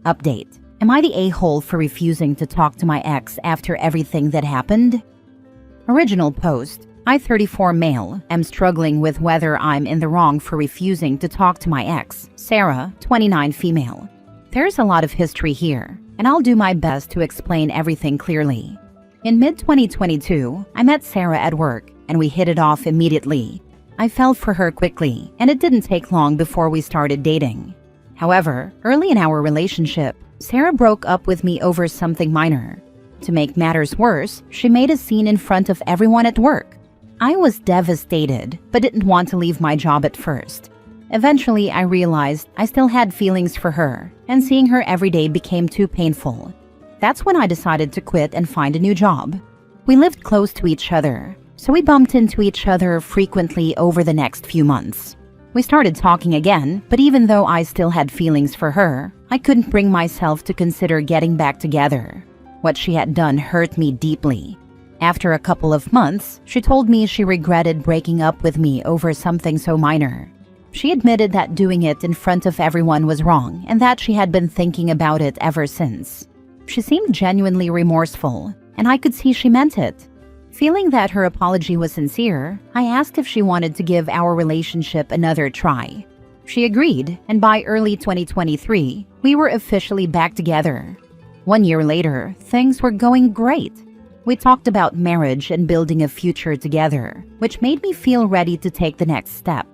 Update. Am I the a-hole for refusing to talk to my ex after everything that happened? Original post. I, 34 male, am struggling with whether I'm in the wrong for refusing to talk to my ex. Sarah, 29 female. There's a lot of history here, and I'll do my best to explain everything clearly. In mid-2022, I met Sarah at work, and we hit it off immediately. I fell for her quickly, and it didn't take long before we started dating. However, early in our relationship, Sarah broke up with me over something minor. To make matters worse, she made a scene in front of everyone at work. I was devastated, but didn't want to leave my job at first. Eventually, I realized I still had feelings for her, and seeing her every day became too painful. That's when I decided to quit and find a new job. We lived close to each other, so we bumped into each other frequently over the next few months. We started talking again, but even though I still had feelings for her, I couldn't bring myself to consider getting back together. What she had done hurt me deeply. After a couple of months, she told me she regretted breaking up with me over something so minor. She admitted that doing it in front of everyone was wrong and that she had been thinking about it ever since. She seemed genuinely remorseful, and I could see she meant it. Feeling that her apology was sincere, I asked if she wanted to give our relationship another try. She agreed, and by early 2023, we were officially back together. 1 year later, things were going great. We talked about marriage and building a future together, which made me feel ready to take the next step.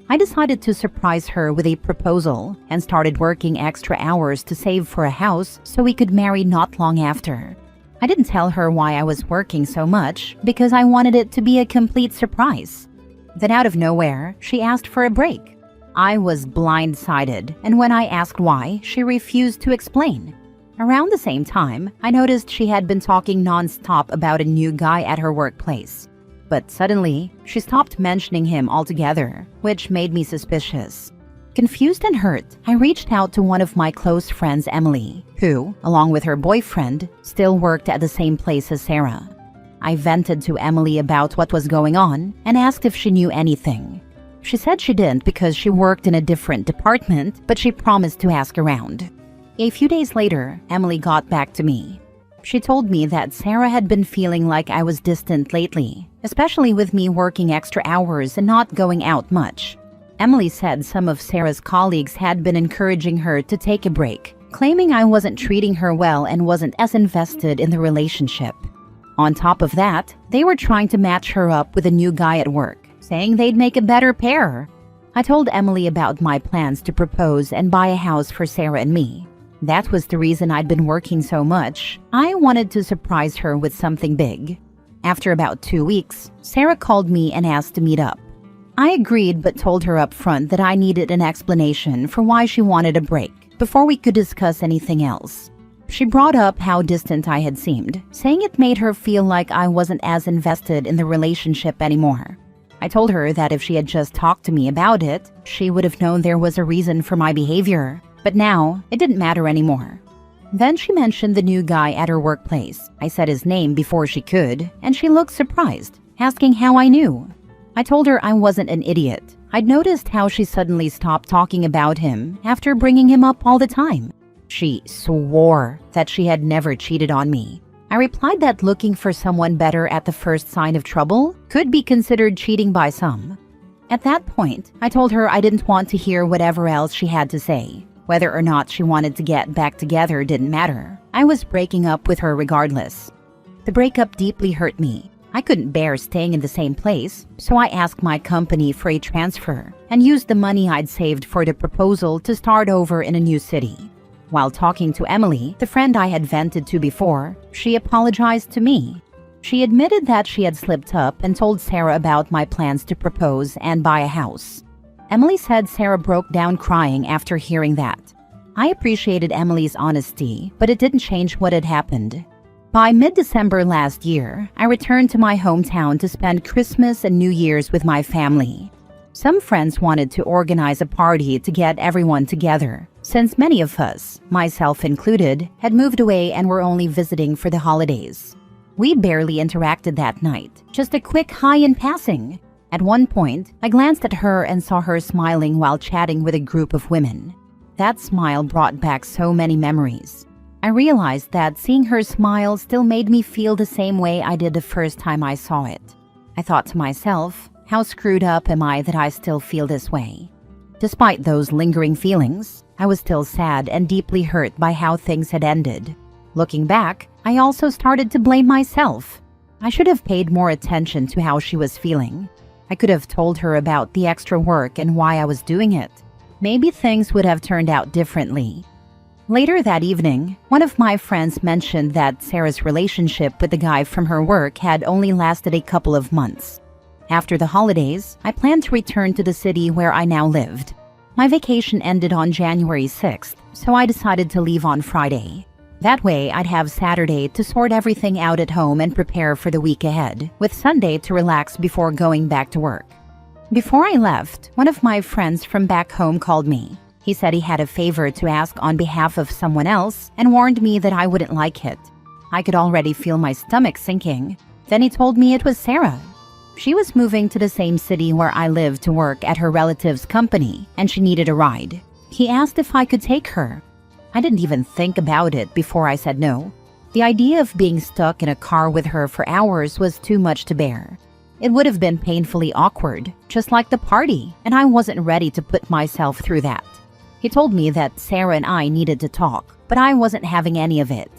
I decided to surprise her with a proposal and started working extra hours to save for a house so we could marry not long after. I didn't tell her why I was working so much because I wanted it to be a complete surprise. Then out of nowhere, she asked for a break. I was blindsided, and when I asked why, she refused to explain. Around the same time, I noticed she had been talking non-stop about a new guy at her workplace. But suddenly, she stopped mentioning him altogether, which made me suspicious. Confused and hurt, I reached out to one of my close friends, Emily, who, along with her boyfriend, still worked at the same place as Sarah. I vented to Emily about what was going on and asked if she knew anything. She said she didn't because she worked in a different department, but she promised to ask around. A few days later, Emily got back to me. She told me that Sarah had been feeling like I was distant lately, especially with me working extra hours and not going out much. Emily said some of Sarah's colleagues had been encouraging her to take a break, claiming I wasn't treating her well and wasn't as invested in the relationship. On top of that, they were trying to match her up with a new guy at work, saying they'd make a better pair. I told Emily about my plans to propose and buy a house for Sarah and me. That was the reason I'd been working so much. I wanted to surprise her with something big. After about 2 weeks, Sarah called me and asked to meet up. I agreed but told her up front that I needed an explanation for why she wanted a break before we could discuss anything else. She brought up how distant I had seemed, saying it made her feel like I wasn't as invested in the relationship anymore. I told her that if she had just talked to me about it, she would have known there was a reason for my behavior, but now it didn't matter anymore. Then she mentioned the new guy at her workplace. I said his name before she could, and she looked surprised, asking how I knew. I told her I wasn't an idiot. I'd noticed how she suddenly stopped talking about him after bringing him up all the time. She swore that she had never cheated on me. I replied that looking for someone better at the first sign of trouble could be considered cheating by some. At that point, I told her I didn't want to hear whatever else she had to say. Whether or not she wanted to get back together didn't matter. I was breaking up with her regardless. The breakup deeply hurt me. I couldn't bear staying in the same place, so I asked my company for a transfer and used the money I'd saved for the proposal to start over in a new city. While talking to Emily, the friend I had vented to before, she apologized to me. She admitted that she had slipped up and told Sarah about my plans to propose and buy a house. Emily said Sarah broke down crying after hearing that. I appreciated Emily's honesty, but it didn't change what had happened. By mid-December last year, I returned to my hometown to spend Christmas and New Year's with my family. Some friends wanted to organize a party to get everyone together, since many of us, myself included, had moved away and were only visiting for the holidays. We barely interacted that night, just a quick hi in passing. At one point, I glanced at her and saw her smiling while chatting with a group of women. That smile brought back so many memories. I realized that seeing her smile still made me feel the same way I did the first time I saw it. I thought to myself, how screwed up am I that I still feel this way? Despite those lingering feelings, I was still sad and deeply hurt by how things had ended. Looking back, I also started to blame myself. I should have paid more attention to how she was feeling. I could have told her about the extra work and why I was doing it. Maybe things would have turned out differently. Later that evening, one of my friends mentioned that Sarah's relationship with the guy from her work had only lasted a couple of months. After the holidays, I planned to return to the city where I now lived. My vacation ended on January 6th, so I decided to leave on Friday. That way, I'd have Saturday to sort everything out at home and prepare for the week ahead, with Sunday to relax before going back to work. Before I left, one of my friends from back home called me. He said he had a favor to ask on behalf of someone else and warned me that I wouldn't like it. I could already feel my stomach sinking. Then he told me it was Sarah. She was moving to the same city where I live to work at her relative's company, and she needed a ride. He asked if I could take her. I didn't even think about it before I said no. The idea of being stuck in a car with her for hours was too much to bear. It would have been painfully awkward, just like the party, and I wasn't ready to put myself through that. He told me that Sarah and I needed to talk, but I wasn't having any of it.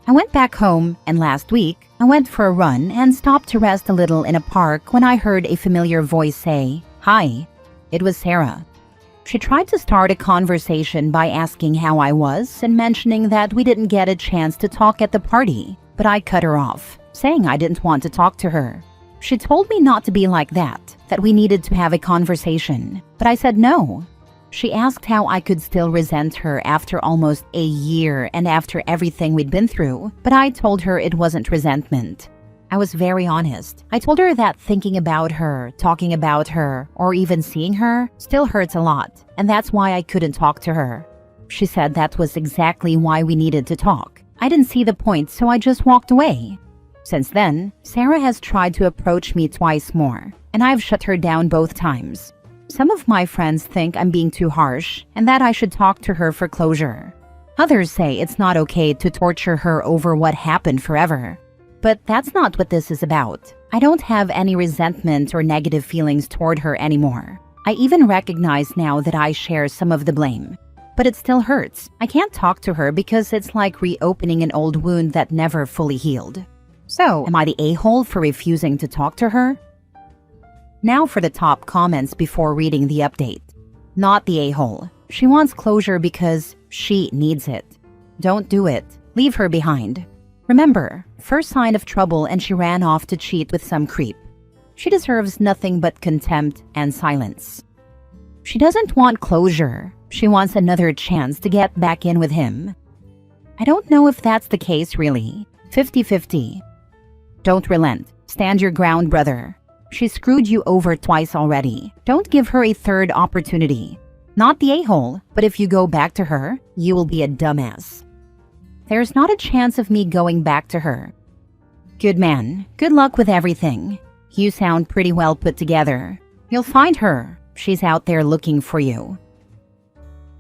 I went back home, and last week, I went for a run and stopped to rest a little in a park when I heard a familiar voice say, "Hi." It was Sarah. She tried to start a conversation by asking how I was and mentioning that we didn't get a chance to talk at the party, but I cut her off, saying I didn't want to talk to her. She told me not to be like that we needed to have a conversation, but I said no. She asked how I could still resent her after almost a year and after everything we'd been through, but I told her it wasn't resentment. I was very honest. I told her that thinking about her, talking about her, or even seeing her still hurts a lot, and that's why I couldn't talk to her. She said that was exactly why we needed to talk. I didn't see the point, so I just walked away. Since then, Sarah has tried to approach me twice more, and I've shut her down both times. Some of my friends think I'm being too harsh and that I should talk to her for closure. Others say it's not okay to torture her over what happened forever. But that's not what this is about. I don't have any resentment or negative feelings toward her anymore. I even recognize now that I share some of the blame. But it still hurts. I can't talk to her because it's like reopening an old wound that never fully healed. So, am I the a-hole for refusing to talk to her? Now for the top comments before reading the update. Not the a-hole. She wants closure because she needs it. Don't do it. Leave her behind. Remember, first sign of trouble and she ran off to cheat with some creep. She deserves nothing but contempt and silence. She doesn't want closure. She wants another chance to get back in with him. I don't know if that's the case really. 50-50. Don't relent. Stand your ground, brother. She screwed you over twice already. Don't give her a third opportunity. Not the a-hole, but if you go back to her, you will be a dumbass. There's not a chance of me going back to her. Good man. Good luck with everything. You sound pretty well put together. You'll find her. She's out there looking for you.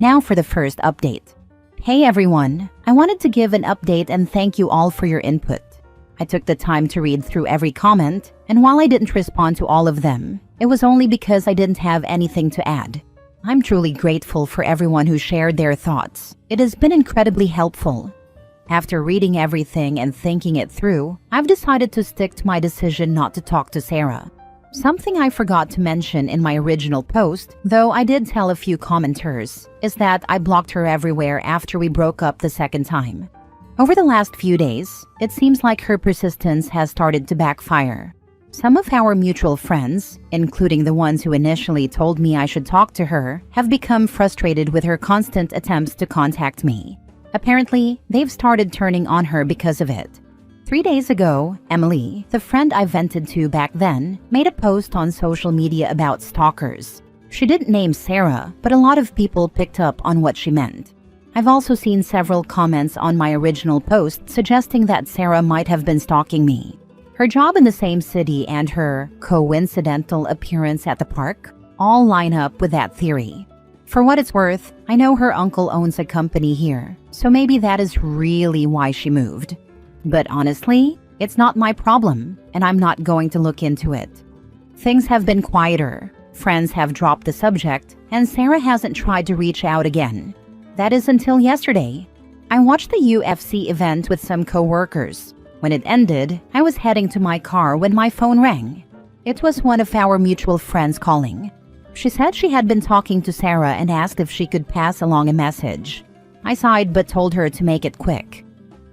Now for the first update. Hey everyone. I wanted to give an update and thank you all for your input. I took the time to read through every comment, and while I didn't respond to all of them, it was only because I didn't have anything to add. I'm truly grateful for everyone who shared their thoughts. It has been incredibly helpful. After reading everything and thinking it through, I've decided to stick to my decision not to talk to Sarah. Something I forgot to mention in my original post, though I did tell a few commenters, is that I blocked her everywhere after we broke up the second time. Over the last few days, it seems like her persistence has started to backfire. Some of our mutual friends, including the ones who initially told me I should talk to her, have become frustrated with her constant attempts to contact me. Apparently, they've started turning on her because of it. 3 days ago, Emily, the friend I vented to back then, made a post on social media about stalkers. She didn't name Sarah, but a lot of people picked up on what she meant. I've also seen several comments on my original post suggesting that Sarah might have been stalking me. Her job in the same city and her coincidental appearance at the park all line up with that theory. For what it's worth, I know her uncle owns a company here, so maybe that is really why she moved. But honestly, it's not my problem, and I'm not going to look into it. Things have been quieter, friends have dropped the subject, and Sarah hasn't tried to reach out again. That is until yesterday. I watched the UFC event with some coworkers. When it ended, I was heading to my car when my phone rang. It was one of our mutual friends calling. She said she had been talking to Sarah and asked if she could pass along a message. I sighed but told her to make it quick.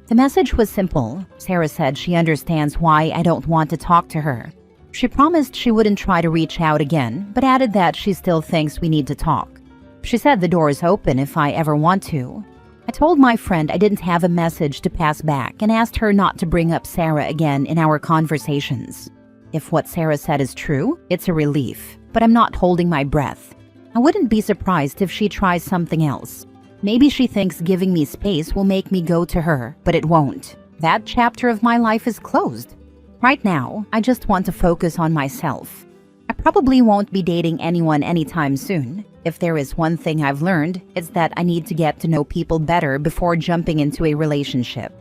The message was simple. Sarah said she understands why I don't want to talk to her. She promised she wouldn't try to reach out again, but added that she still thinks we need to talk. She said the door is open if I ever want to. I told my friend I didn't have a message to pass back and asked her not to bring up Sarah again in our conversations. If what Sarah said is true, it's a relief, but I'm not holding my breath. I wouldn't be surprised if she tries something else. Maybe she thinks giving me space will make me go to her, but it won't. That chapter of my life is closed. Right now, I just want to focus on myself. I probably won't be dating anyone anytime soon. If there is one thing I've learned, it's that I need to get to know people better before jumping into a relationship.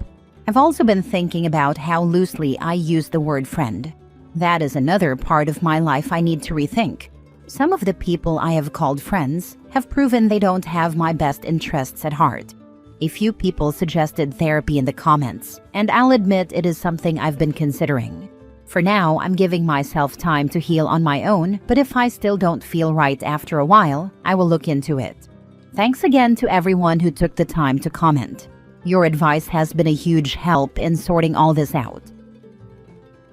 I've also been thinking about how loosely I use the word friend. That is another part of my life I need to rethink. Some of the people I have called friends have proven they don't have my best interests at heart. A few people suggested therapy in the comments, and I'll admit it is something I've been considering. For now, I'm giving myself time to heal on my own, but if I still don't feel right after a while, I will look into it. Thanks again to everyone who took the time to comment. Your advice has been a huge help in sorting all this out.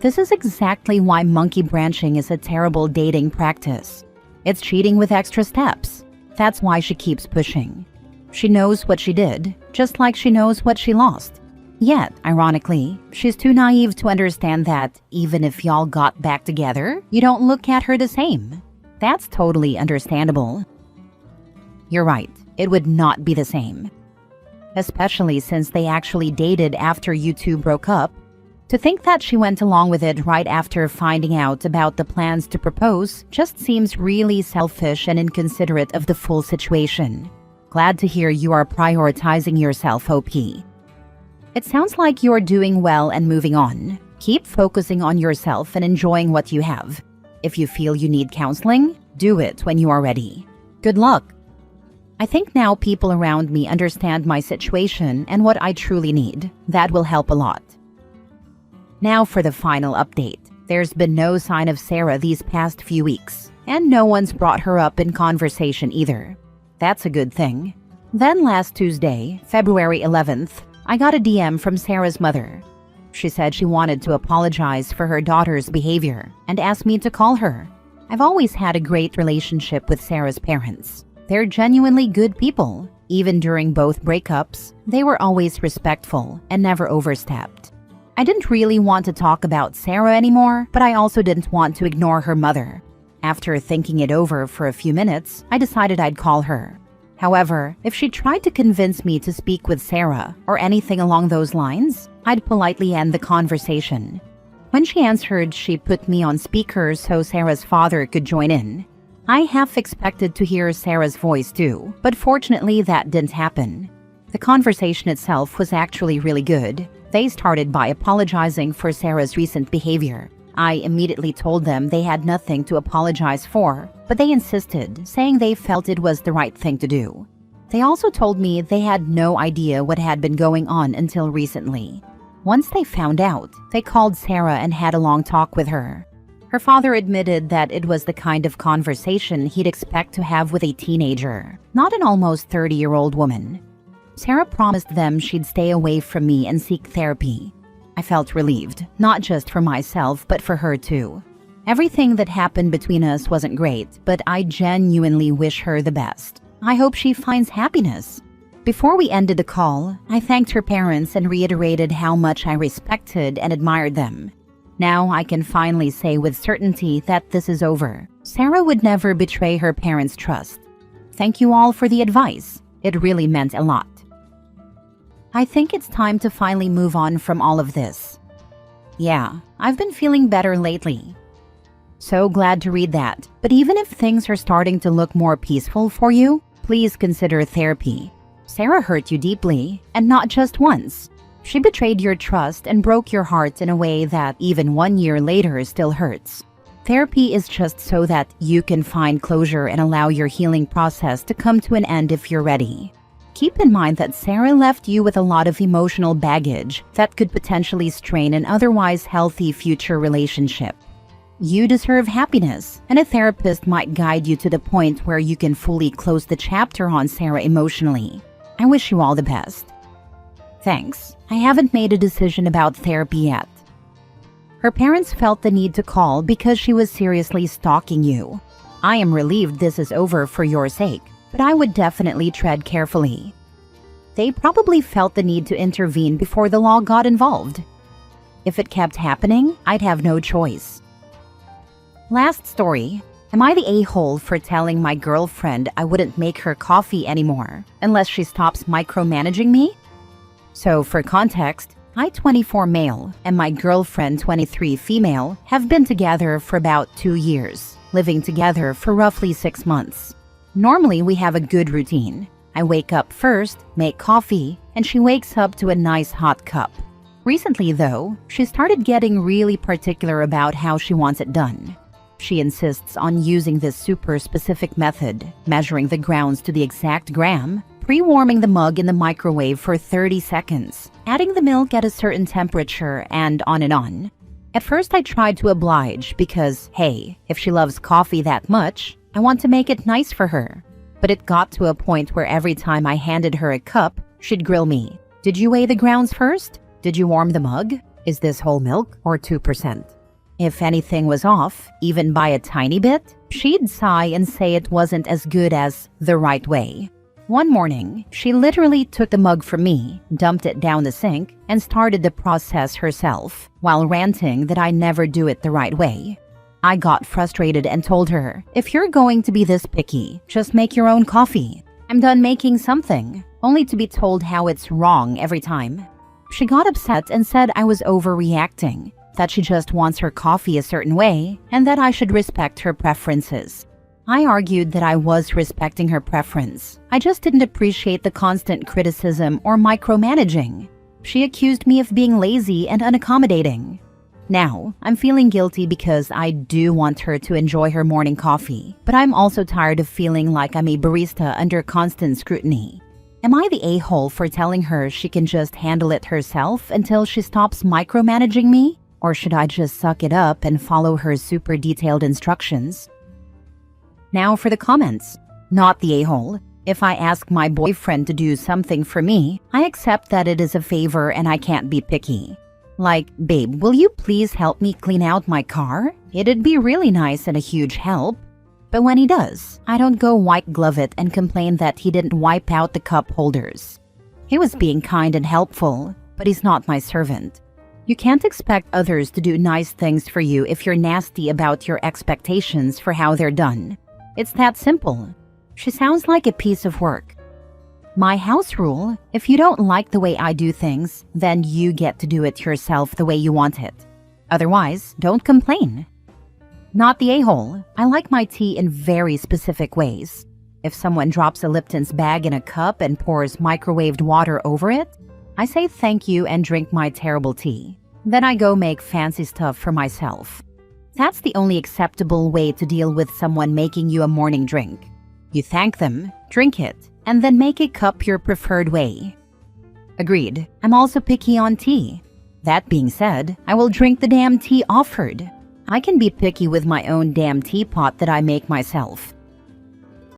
This is exactly why monkey branching is a terrible dating practice. It's cheating with extra steps. That's why she keeps pushing. She knows what she did, just like she knows what she lost. Yet, ironically, she's too naive to understand that even if y'all got back together, you don't look at her the same. That's totally understandable. You're right, it would not be the same. Especially since they actually dated after you two broke up. To think that she went along with it right after finding out about the plans to propose just seems really selfish and inconsiderate of the full situation. Glad to hear you are prioritizing yourself, OP. It sounds like you're doing well and moving on. Keep focusing on yourself and enjoying what you have. If you feel you need counseling, do it when you are ready. Good luck. I think now people around me understand my situation and what I truly need. That will help a lot. Now for the final update. There's been no sign of Sarah these past few weeks, and no one's brought her up in conversation either. That's a good thing. Then last Tuesday, February 11th, I got a DM from Sarah's mother. She said she wanted to apologize for her daughter's behavior and asked me to call her. I've always had a great relationship with Sarah's parents. They're genuinely good people. Even during both breakups, they were always respectful and never overstepped. I didn't really want to talk about Sarah anymore, but I also didn't want to ignore her mother. After thinking it over for a few minutes, I decided I'd call her. However, if she tried to convince me to speak with Sarah or anything along those lines, I'd politely end the conversation. When she answered, she put me on speaker so Sarah's father could join in. I half expected to hear Sarah's voice too, but fortunately that didn't happen. The conversation itself was actually really good. They started by apologizing for Sarah's recent behavior. I immediately told them they had nothing to apologize for, but they insisted, saying they felt it was the right thing to do. They also told me they had no idea what had been going on until recently. Once they found out, they called Sarah and had a long talk with her. Her father admitted that it was the kind of conversation he'd expect to have with a teenager, not an almost 30-year-old woman. Sarah promised them she'd stay away from me and seek therapy. I felt relieved, not just for myself, but for her too. Everything that happened between us wasn't great, but I genuinely wish her the best. I hope she finds happiness. Before we ended the call, I thanked her parents and reiterated how much I respected and admired them. Now I can finally say with certainty that this is over. Sarah would never betray her parents' trust. Thank you all for the advice. It really meant a lot. I think it's time to finally move on from all of this. Yeah, I've been feeling better lately. So glad to read that. But even if things are starting to look more peaceful for you, please consider therapy. Sarah hurt you deeply, and not just once. She betrayed your trust and broke your heart in a way that even 1 year later still hurts. Therapy is just so that you can find closure and allow your healing process to come to an end if you're ready. Keep in mind that Sarah left you with a lot of emotional baggage that could potentially strain an otherwise healthy future relationship. You deserve happiness, and a therapist might guide you to the point where you can fully close the chapter on Sarah emotionally. I wish you all the best. Thanks. I haven't made a decision about therapy yet. Her parents felt the need to call because she was seriously stalking you. I am relieved this is over for your sake, but I would definitely tread carefully. They probably felt the need to intervene before the law got involved. If it kept happening, I'd have no choice. Last story. Am I the a-hole for telling my girlfriend I wouldn't make her coffee anymore unless she stops micromanaging me? So for context, I, 24 male, and my girlfriend, 23 female, have been together for about 2 years, living together for roughly 6 months. Normally, we have a good routine. I wake up first, make coffee, and she wakes up to a nice hot cup. Recently, though, she started getting really particular about how she wants it done. She insists on using this super specific method, measuring the grounds to the exact gram, pre-warming the mug in the microwave for 30 seconds, adding the milk at a certain temperature, and on and on. At first, I tried to oblige because, hey, if she loves coffee that much, I want to make it nice for her. But it got to a point where every time I handed her a cup, she'd grill me. Did you weigh the grounds first? Did you warm the mug? Is this whole milk or 2%? If anything was off, even by a tiny bit, she'd sigh and say it wasn't as good as the right way. One morning, she literally took the mug from me, dumped it down the sink, and started the process herself, while ranting that I never do it the right way. I got frustrated and told her, if you're going to be this picky, just make your own coffee. I'm done making something, only to be told how it's wrong every time. She got upset and said I was overreacting, that she just wants her coffee a certain way, and that I should respect her preferences. I argued that I was respecting her preference. I just didn't appreciate the constant criticism or micromanaging. She accused me of being lazy and unaccommodating. Now, I'm feeling guilty because I do want her to enjoy her morning coffee, but I'm also tired of feeling like I'm a barista under constant scrutiny. Am I the a-hole for telling her she can just handle it herself until she stops micromanaging me? Or should I just suck it up and follow her super detailed instructions? Now for the comments. Not the a-hole. If I ask my boyfriend to do something for me, I accept that it is a favor and I can't be picky. Like, babe, will you please help me clean out my car? It'd be really nice and a huge help. But when he does, I don't go white glove it and complain that he didn't wipe out the cup holders. He was being kind and helpful, but he's not my servant. You can't expect others to do nice things for you if you're nasty about your expectations for how they're done. It's that simple. She sounds like a piece of work. My house rule, if you don't like the way I do things, then you get to do it yourself the way you want it. Otherwise, don't complain. Not the a-hole. I like my tea in very specific ways. If someone drops a Lipton's bag in a cup and pours microwaved water over it, I say thank you and drink my terrible tea. Then I go make fancy stuff for myself. That's the only acceptable way to deal with someone making you a morning drink. You thank them, drink it, and then make a cup your preferred way. Agreed. I'm also picky on tea. That being said, I will drink the damn tea offered. I can be picky with my own damn teapot that I make myself.